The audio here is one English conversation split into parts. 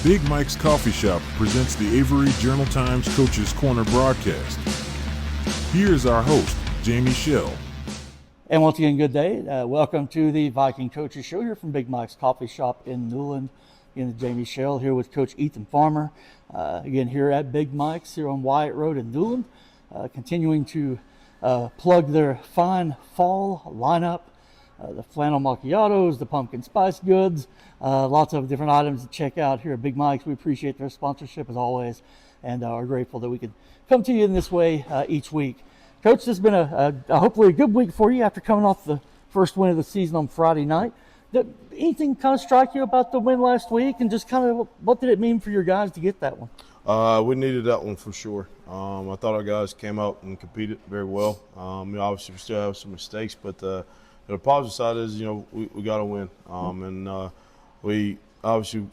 Big Mike's Coffee Shop presents the Avery Journal-Times Coaches Corner broadcast. Here is our host, Jamie Shell. And once again, good day. Welcome to the Viking Coaches Show here from Big Mike's Coffee Shop in Newland. Again, Jamie Shell here with Coach Ethan Farmer. Again, here at Big Mike's here on Wyatt Road in Newland. Continuing to plug their fine fall lineup. The flannel macchiatos, the pumpkin spice goods, lots of different items to check out here at Big Mike's. We appreciate their sponsorship as always, and are grateful that we could come to you in this way each week. Coach, this has been a hopefully a good week for you after coming off the first win of the season on Friday night. Did anything kind of strike you about the win last week, and just kind of what did it mean for your guys to get that one? We needed that one for sure. I thought our guys came out and competed very well. Obviously, we still have some mistakes, but the positive side is, we got to win. And we obviously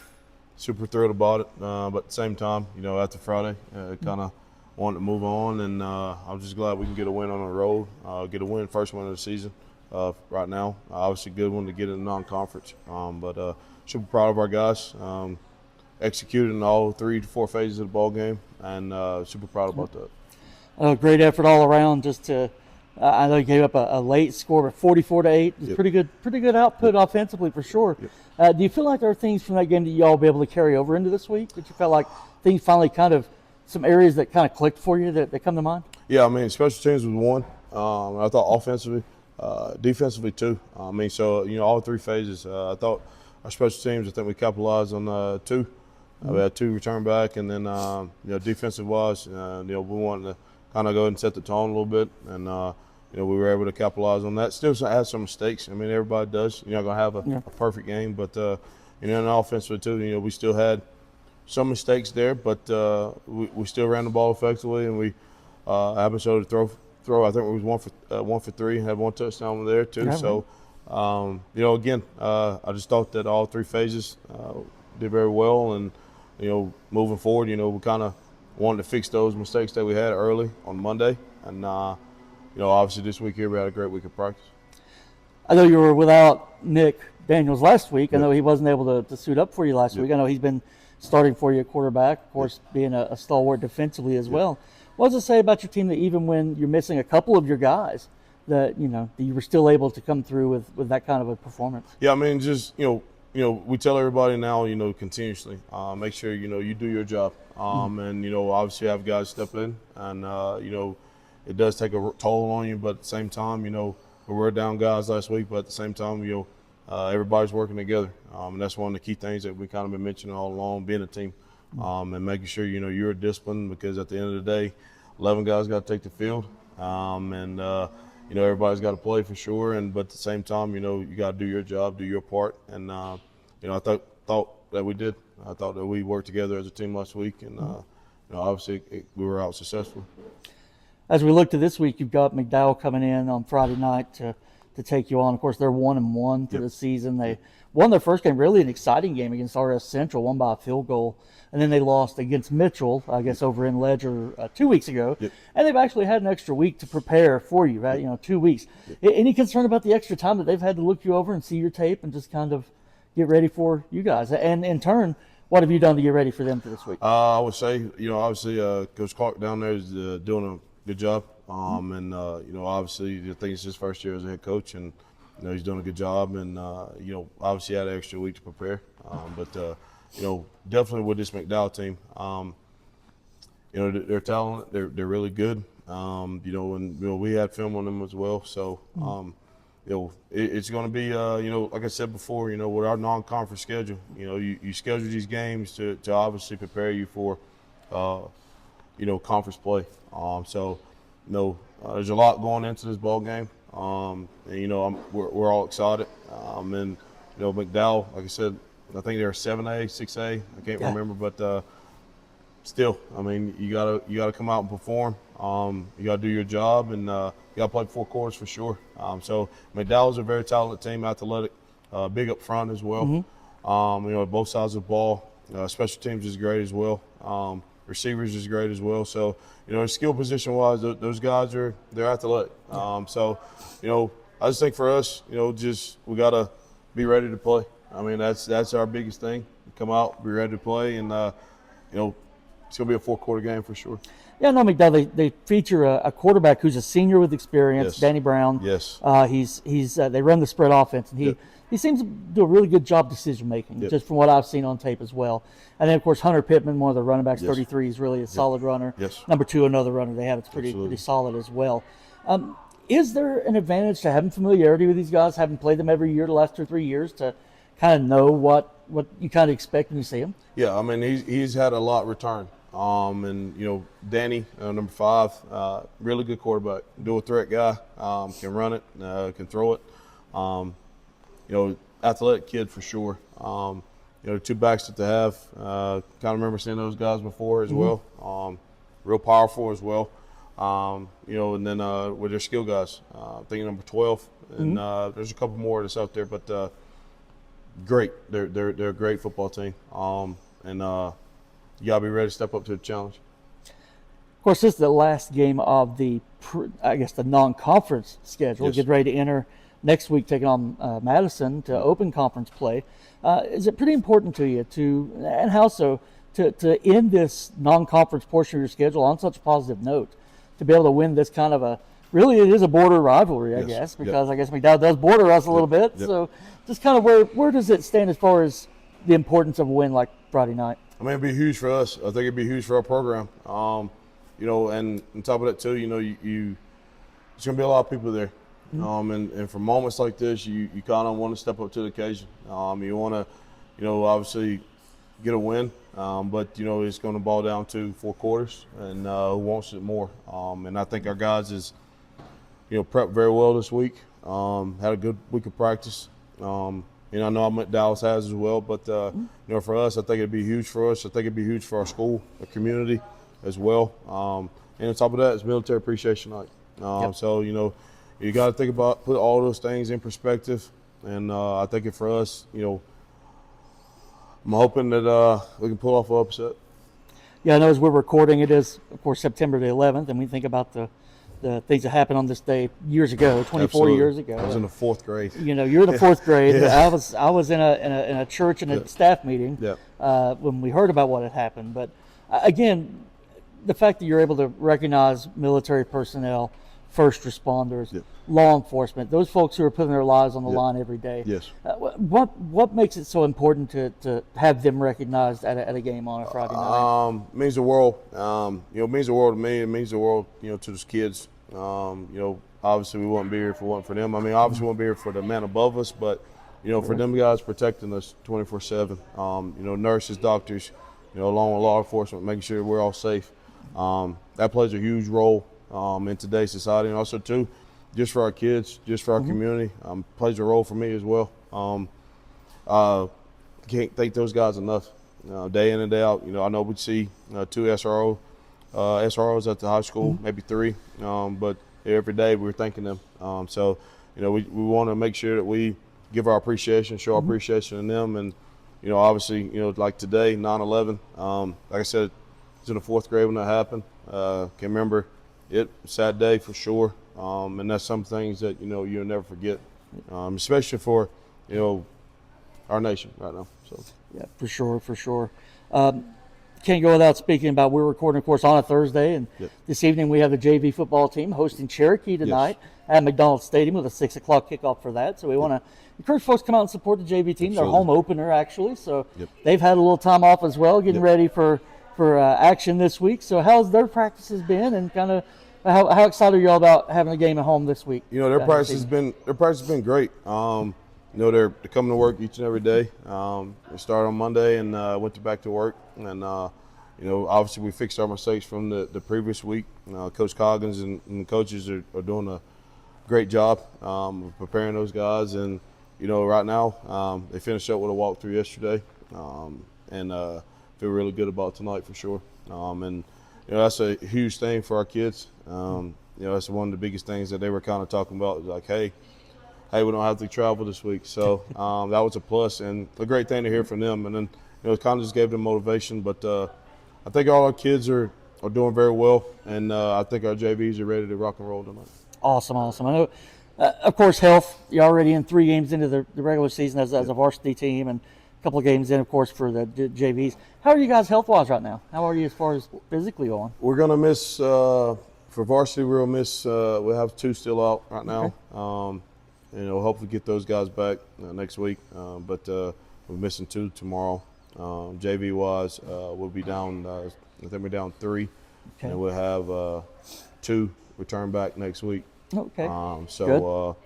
super thrilled about it. But at the same time, after Friday, kind of wanted to move on. And I'm just glad we can get a win on the road, get a win, first win of the season right now. Obviously, good one to get in the non-conference. But super proud of our guys. Executed in all 3 to 4 phases of the ball game, and super proud about that. Great effort all around. Just to, I know you gave up a late score, but 44-8. Yep. Pretty good output offensively for sure. Yep. Do you feel like there are things from that game that you all be able to carry over into this week? That you felt like things finally kind of some areas that kind of clicked for you that come to mind? Yeah, special teams was one. I thought offensively, defensively too. So all 3 phases. I thought our special teams, I think we capitalized on 2. We had 2 return back, and then defensive wise, we wanted to kind of go and set the tone a little bit, and we were able to capitalize on that. Still had some mistakes. Everybody does. You're not gonna have a perfect game, but and offensively too, we still had some mistakes there, but we still ran the ball effectively, and we haven't showed to throw. I think we was 1 for 3, had 1 touchdown over there too. So again, I just thought that all 3 phases did very well, and moving forward, we kind of wanted to fix those mistakes that we had early on Monday, and obviously this week here we had a great week of practice. I know you were without Nick Daniels last week. I know he wasn't able to suit up for you last week. I know he's been starting for you at quarterback, of course, being a stalwart defensively as well. What does it say about your team that even when you're missing a couple of your guys, that that you were still able to come through with that kind of a performance? Yeah, just we tell everybody now, continuously, make sure, you do your job. And, obviously have guys step in, and, it does take a toll on you, but at the same time, we were down guys last week, but at the same time, everybody's working together. And that's one of the key things that we kind of been mentioning all along, being a team, and making sure, you're disciplined, because at the end of the day, 11 guys got to take the field. Everybody's got to play for sure, but at the same time, you got to do your job, do your part, and I thought that we did. I thought that we worked together as a team last week, and obviously we were out successful. As we look to this week, you've got McDowell coming in on Friday night to take you on. Of course, they're 1-1 for the season. They won their first game, really an exciting game against RS Central, won by a field goal. And then they lost against Mitchell, I guess, over in Ledger 2 weeks ago. Yep. And they've actually had an extra week to prepare for you, right? 2 weeks. Yep. Any concern about the extra time that they've had to look you over and see your tape and just kind of get ready for you guys? And in turn, what have you done to get ready for them for this week? I would say, obviously Coach Clark down there is doing a good job. Obviously I think it's his first year as a head coach, and he's doing a good job, and obviously had an extra week to prepare. Definitely with this McDowell team, they're talented, they're really good. And we had film on them as well, so it's going to be like I said before, with our non-conference schedule, you schedule these games to obviously prepare you for conference play. There's a lot going into this ball game, and we're all excited. And McDowell, like I said, I think they're 7A, 6A. I can't remember, but still, you gotta come out and perform. You gotta do your job, and you gotta play 4 quarters for sure. So McDowell's a very talented team, athletic, big up front as well. Both sides of the ball. Special teams is great as well. Receivers is great as well. So, skill position wise, those guys they're athletic. So, I just think for us, we gotta be ready to play. That's our biggest thing. come out, be ready to play, and it's going to be a 4-quarter game for sure. Yeah, no, McDowell, they feature a quarterback who's a senior with experience, Yes. Danny Brown. Yes. They run the spread offense, and he seems to do a really good job decision making, just from what I've seen on tape as well. And then of course Hunter Pittman, one of the running backs, 33, is really a solid runner. Yes. Number 2, another runner they have, it's pretty solid as well. Is there an advantage to having familiarity with these guys, having played them every year the last 2 or 3 years, to kind of know what you kind of expect when you see them? Yeah, I mean he's had a lot return. And Danny, number 5, really good quarterback, dual threat guy, can run it, can throw it. Athletic kid for sure. The 2 backs that they have, kind of remember seeing those guys before as well. Real powerful as well. And then with their skill guys, I think number 12, and there's a couple more that's out there, but great. They're a great football team. You gotta be ready to step up to the challenge. Of course, this is the last game of the non-conference schedule. Yes. Get ready to enter next week, taking on Madison to open conference play. Is it pretty important to you and how so, to end this non-conference portion of your schedule on such a positive note, to be able to win this kind of really it is a border rivalry, I guess, because I guess McDowell does border us a little bit. So just kind of where does it stand as far as the importance of a win like Friday night? I mean, it'd be huge for us. I think it'd be huge for our program. And on top of that too, there's gonna be a lot of people there. And for moments like this, you kind of want to step up to the occasion. You want to, obviously get a win, but it's going to boil down to 4 quarters and who wants it more. And I think our guys is, prepped very well this week. Had a good week of practice. I know McDowell has as well, but for us, I think it'd be huge for us. I think it'd be huge for our school, our community as well. And on top of that, it's Military Appreciation Night. So you got to think about, put all those things in perspective. And I think for us, I'm hoping that we can pull off an upset. Yeah, I know as we're recording, it is, of course, September the 11th, and we think about the things that happened on this day years ago, 24 Absolutely. Years ago. I was in the 4th grade. You're in the 4th grade. Yeah. I was in a church and a staff meeting when we heard about what had happened. But again, the fact that you're able to recognize military personnel, first responders, law enforcement, those folks who are putting their lives on the line every day. Yes. What makes it so important to have them recognized at a game on a Friday night? It means the world. It means the world to me. It means the world, to those kids. Obviously we wouldn't be here if it wasn't for them. I mean, obviously we wouldn't be here for the man above us, but for them guys protecting us 24/7. Nurses, doctors, along with law enforcement, making sure we're all safe. That plays a huge role in today's society, and also too, just for our kids, just for our community, plays a role for me as well. Can't thank those guys enough. Day in and day out. I know we see 2 SROs at the high school, maybe 3, but every day we're thanking them. So we want to make sure that we give our appreciation, show our appreciation in them, and obviously like today, 9/11. Like I said, I was in the 4th grade when that happened. Can remember it, sad day for sure. And that's some things that you'll never forget, especially for our nation right now. So yeah, for sure. Can't go without speaking about, we're recording, of course, on a Thursday, and this evening we have the JV football team hosting Cherokee tonight at McDowell Stadium with a 6 o'clock kickoff for that. So we want to encourage folks to come out and support the JV team. Their home opener, actually. So they've had a little time off as well, getting ready for action this week. So how's their practices been, and kind of how excited are you all about having a game at home this week? Their practice has been great. They're coming to work each and every day. They started on Monday and went back to work. And, obviously we fixed our mistakes from the previous week. Coach Coggins and the coaches are doing a great job of preparing those guys. And, right now they finished up with a walkthrough yesterday and feel really good about tonight for sure. And, that's a huge thing for our kids. That's one of the biggest things that they were kind of talking about, like, hey, we don't have to travel this week. So that was a plus and a great thing to hear from them. And then, it kind of just gave them motivation. But I think all our kids are doing very well. And I think our JVs are ready to rock and roll tonight. Awesome. I know, of course, health, you're already in 3 games into the regular season as a varsity team. And couple of games in, of course, for the JVs. How are you guys health-wise right now? How are you as far as physically going? We're going to miss, for varsity, we'll miss, we'll have 2 still out right now. Okay. Hopefully get those guys back next week. But we're missing 2 tomorrow. JV-wise, we'll be down, I think we're down 3. Okay. And we'll have 2 return back next week. Okay. So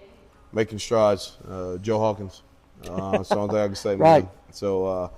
making strides. Joe Hawkins. That's the only thing I can say. Right. Man. So,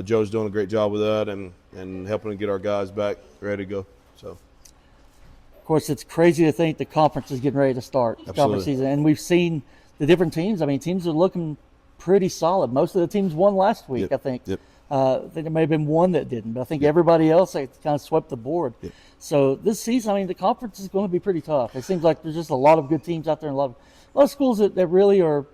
Joe's doing a great job with that and helping to get our guys back ready to go. So, of course, it's crazy to think the conference is getting ready to start. The conference season, and we've seen the different teams. I mean, teams are looking pretty solid. Most of the teams won last week, I think. Yep. I think there may have been one that didn't, but I think everybody else kind of swept the board. Yep. So this season, I mean, the conference is going to be pretty tough. It seems like there's just a lot of good teams out there, and a lot of schools that really are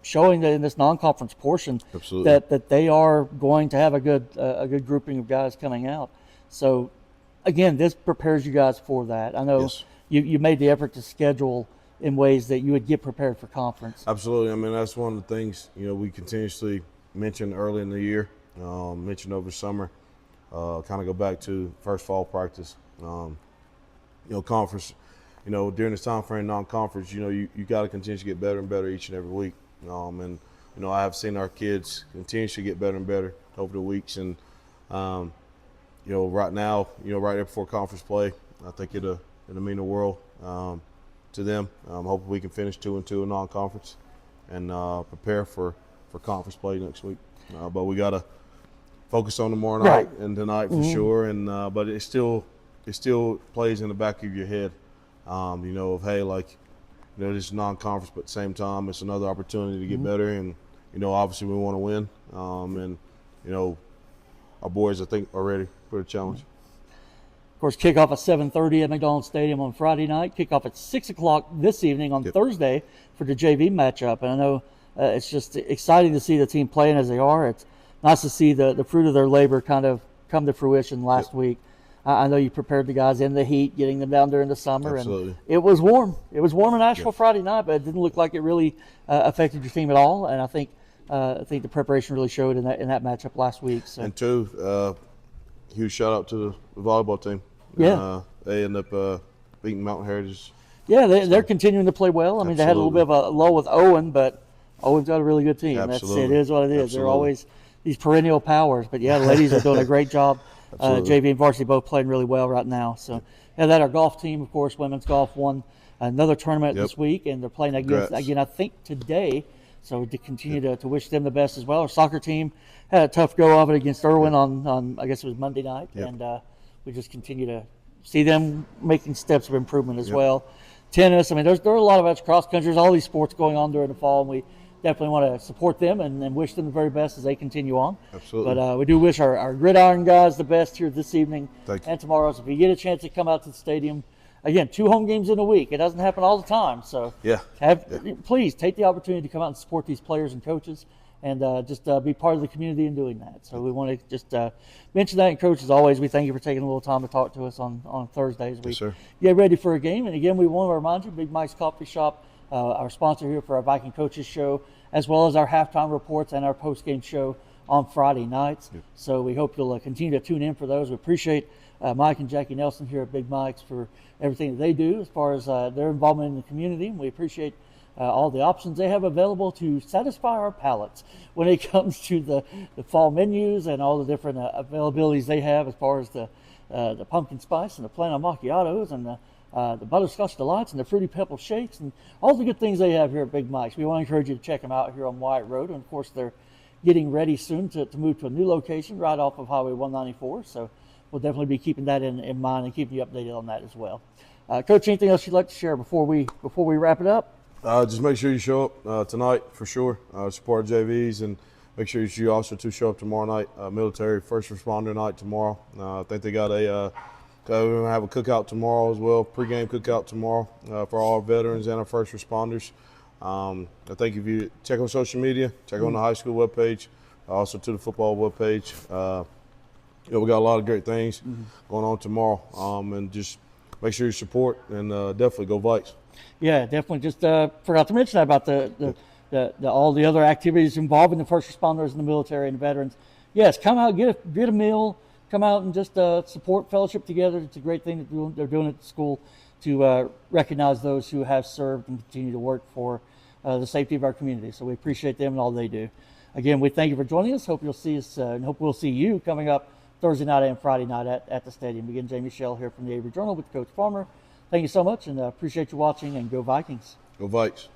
showing that in this non-conference portion that they are going to have a good grouping of guys coming out. So again, this prepares you guys for that. I know you made the effort to schedule in ways that you would get prepared for conference. Absolutely. I mean, that's one of the things, we continuously mention early in the year, mention over summer, kind of go back to first fall practice. Conference, during this time frame, non-conference, you got to continue to get better and better each and every week. I have seen our kids continue to get better and better over the weeks. And, right now, right there before conference play, I think it'll mean the world to them. Hoping we can finish 2-2 in non-conference and prepare for conference play next week. But we got to focus on tomorrow night and tonight for sure. And but it still plays in the back of your head, of hey, this is non-conference, but at the same time, it's another opportunity to get better. And obviously we want to win. Our boys, I think, are ready for the challenge. Of course, kickoff at 7:30 at McDowell Stadium on Friday night. Kickoff at 6 o'clock this evening on Thursday for the JV matchup. And I know it's just exciting to see the team playing as they are. It's nice to see the fruit of their labor kind of come to fruition last week. I know you prepared the guys in the heat, getting them down during the summer. Absolutely. And it was warm. It was warm in Asheville Friday night, but it didn't look like it really affected your team at all. And I think the preparation really showed in that matchup last week. So. And two, huge shout out to the volleyball team. Yeah. They end up beating Mountain Heritage. Yeah, they're continuing to play well. I mean, they had a little bit of a lull with Owen, but Owen's got a really good team. Absolutely. It is what it is. Absolutely. They're always these perennial powers. But, yeah, the ladies are doing a great job. JV and varsity both playing really well right now. So, our golf team, of course, women's golf won another tournament this week, and they're playing again, I think, today. So to continue to wish them the best as well. Our soccer team had a tough go of it against Irwin on I guess it was Monday night. And we just continue to see them making steps of improvement as well. Tennis, I mean, there are a lot of us cross countries, all these sports going on during the fall, and we definitely want to support them and wish them the very best as they continue on. Absolutely. But we do wish our gridiron guys the best here this evening and tomorrow. So if you get a chance to come out to the stadium, again, 2 home games in a week. It doesn't happen all the time. So please take the opportunity to come out and support these players and coaches and just be part of the community in doing that. So we want to just mention that. And, Coach, as always, we thank you for taking a little time to talk to us on Thursdays. We get ready for a game. And, again, we want to remind you, Big Mike's Coffee Shop, our sponsor here for our Viking Coaches Show, as well as our halftime reports and our post-game show on Friday nights. So we hope you'll continue to tune in for those. We appreciate Mike and Jackie Nelson here at Big Mike's for everything that they do as far as their involvement in the community. And we appreciate all the options they have available to satisfy our palates when it comes to the fall menus and all the different availabilities they have as far as the pumpkin spice and the Plano macchiatos and the butterscotch delights and the fruity pebble shakes and all the good things they have here at Big Mike's. We want to encourage you to check them out here on Wyatt Road. And, of course, they're getting ready soon to move to a new location right off of Highway 194. So we'll definitely be keeping that in mind and keeping you updated on that as well. Coach, anything else you'd like to share before we wrap it up? Just make sure you show up tonight for sure. Support JVs and make sure you also show up tomorrow night. Military first responder night tomorrow. I think they got we're going to have a cookout tomorrow as well, pregame cookout tomorrow for all our veterans and our first responders. I think if you check on social media, check on the high school webpage, also to the football webpage. We got a lot of great things going on tomorrow, and just make sure you support and definitely go Vikes. Yeah, definitely. Just forgot to mention that about the all the other activities involving the first responders and the military and the veterans. Yes, come out, get a meal, come out and just support fellowship together. It's a great thing that they're doing at the school to recognize those who have served and continue to work for the safety of our community. So we appreciate them and all they do. Again, we thank you for joining us. Hope you'll see us and hope we'll see you coming up Thursday night and Friday night at the stadium. Again, Jamie Shell here from the Avery Journal with Coach Farmer. Thank you so much, and appreciate you watching, and go Vikings. Go Vikes.